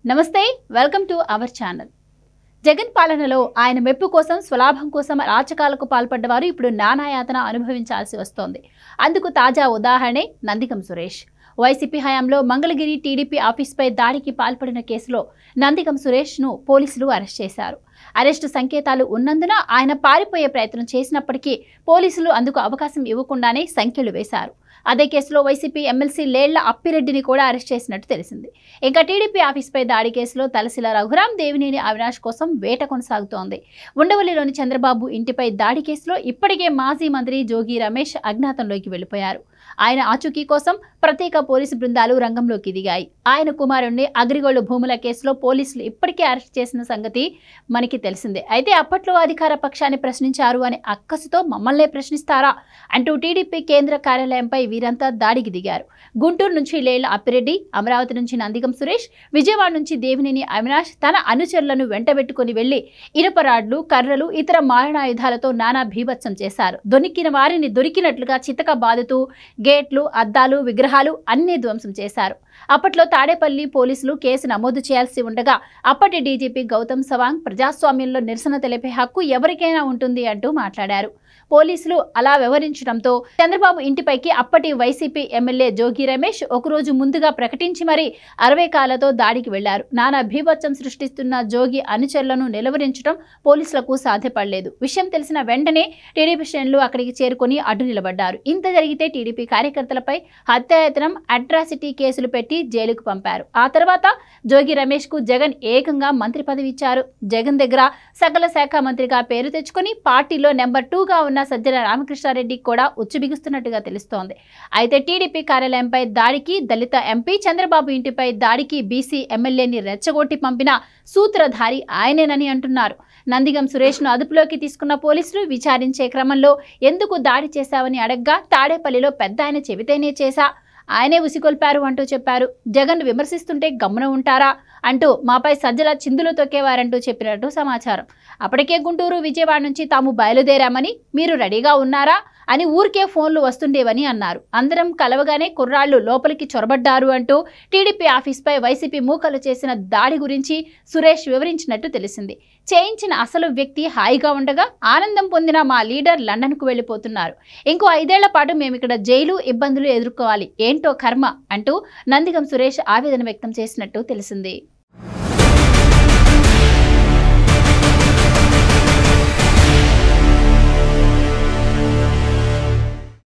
నమస్తే welcome to our channel. Jagan పాలనలో ఆయన మెప్పు కోసం స్వలాభం కోసం రాజకాలకు పాల్పడ్డవారు ఇప్పుడు నానాయాతన అనుభవించాల్సి వస్తోంది. అందుకు తాజా ఉదాహరణే నందిగం సురేష్. వైసీపీ హయాంలో మంగళగిరి టీడీపీ ఆఫీస్పై దాడికి పాల్పడిన కేసులో నందిగం సురేష్ను పోలీసులు అరెస్ట్ చేశారు. అరెస్టు సంకేతాలు ఉన్నందున ఆయన పారిపోయే ప్రయత్నం చేసినప్పటికీ పోలీసులు అందుకు అవకాశం ఇవ్వకుండానే సంఖ్యలు వేశారు. అదే కేసులో వైసీపీ ఎమ్మెల్సీ లేళ్ల అప్పిరెడ్డిని కూడా అరెస్ట్ చేసినట్టు తెలిసింది. ఇంకా టీడీపీ ఆఫీస్పై దాడి కేసులో తలసిల రఘురాం, దేవినేని అవినాష్ కోసం వేట కొనసాగుతోంది. ఉండవల్లిలోని చంద్రబాబు ఇంటిపై దాడి కేసులో ఇప్పటికే మాజీ మంత్రి జోగి రమేష్ అజ్ఞాతంలోకి వెళ్లిపోయారు. ఆయన ఆచూకీ కోసం ప్రత్యేక పోలీసు బృందాలు రంగంలోకి దిగాయి. ఆయన కుమారుణ్ణి అగ్రిగోల్డ్ భూముల కేసులో పోలీసులు ఇప్పటికే అరెస్ట్ చేసిన సంగతి మనకి తెలిసిందే. అయితే అప్పట్లో అధికార పక్షాన్ని ప్రశ్నించారు అనే అక్కసుతో మమ్మల్నే ప్రశ్నిస్తారా అంటూ టీడీపీ కేంద్ర కార్యాలయంపై వీరంతా దాడికి దిగారు. గుంటూరు నుంచి లేళ్ల అప్పిరెడ్డి, అమరావతి నుంచి నందిగం సురేష్, విజయవాడ నుంచి దేవినేని అవినాష్ తన అనుచరులను వెంటబెట్టుకుని వెళ్లి ఇనుప రాడ్లు, కర్రలు, ఇతర మారణాయుధాలతో నానా భీభత్సం చేశారు. దొరికిన వారిని దొరికినట్లుగా చితక బాదుతూ గేట్లు, అద్దాలు, విగ్రహాలు అన్ని ధ్వంసం చేశారు. అప్పట్లో తాడేపల్లి పోలీసులు కేసు నమోదు చేయాల్సి ఉండగా అప్పటి డీజీపీ గౌతమ్ సవాంగ్ ప్రజాస్వామ్యంలో నిరసన తెలిపే హక్కు ఎవరికైనా ఉంటుంది అంటూ మాట్లాడారు. పోలీసులు అలా వ్యవహరించడంతో చంద్రబాబు ఇంటిపైకి అప్పటి వైసీపీ ఎమ్మెల్యే జోగి రమేష్ ఒకరోజు ముందుగా ప్రకటించి మరీ 60 కాళ్లతో దాడికి వెళ్లారు. నానా భీభత్సం సృష్టిస్తున్న జోగి అనుచరులను నిలువరించడం పోలీసులకు సాధ్యపడలేదు. విషయం తెలిసిన వెంటనే టీడీపీ శ్రేణులు అక్కడికి చేరుకుని అడ్డు నిలబడ్డారు. ఇంత జరిగితే టీడీపీ కార్యకర్తలపై హత్యాయత్నం, అట్రాసిటీ కేసులు పెట్టి జైలుకు పంపారు. ఆ తర్వాత జోగి రమేష్ కు జగన్ ఏకంగా మంత్రి పదవి ఇచ్చారు. జగన్ దగ్గర సకల శాఖ మంత్రిగా పేరు తెచ్చుకుని పార్టీలో నెంబర్ 2గా ఉన్న సజ్జల రామకృష్ణారెడ్డి కూడా ఉచ్చుబిగుస్తున్నట్టుగా తెలుస్తోంది. అయితే టీడీపీ కార్యాలయంపై దాడికి, దళిత ఎంపీ చంద్రబాబు ఇంటిపై దాడికి బీసీ ఎమ్మెల్యేని రెచ్చగొట్టి పంపిన సూత్రధారి ఆయనేనని అంటున్నారు. నందిగం సురేష్ను అదుపులోకి తీసుకున్న పోలీసులు విచారించే క్రమంలో ఎందుకు దాడి చేశావని అడగ్గా తాడేపల్లిలో పెద్ద ఆయన చెబితేనే చేశా, ఆయనే ఉసిగొల్పారు అంటూ చెప్పారు. జగన్ విమర్శిస్తుంటే గమ్మున ఉంటారా అంటూ మాపై సజ్జల చిందులు తొక్కేవారంటూ చెప్పినట్టు సమాచారం. అప్పటికే గుంటూరు, విజయవాడ నుంచి తాము బయలుదేరామని, మీరు రెడీగా ఉన్నారా అని ఊరికే ఫోన్లు వస్తుండేవని అన్నారు. అందరం కలవగానే కుర్రాళ్లు లోపలికి చొరబడ్డారు అంటూ టీడీపీ ఆఫీస్పై వైసీపీ మూకలు చేసిన దాడి గురించి సురేష్ వివరించినట్టు తెలిసింది. చేయించిన అసలు వ్యక్తి హాయిగా ఉండగా ఆనందం పొందిన మా లీడర్ లండన్కు వెళ్లిపోతున్నారు. ఇంకో 5 ఏళ్ల పాటు మేమిక్కడ జైలు, ఇబ్బందులు ఎదుర్కోవాలి, ఏంటో కర్మ అంటూ నందిగం సురేష్ ఆవేదన వ్యక్తం చేసినట్టు తెలిసింది.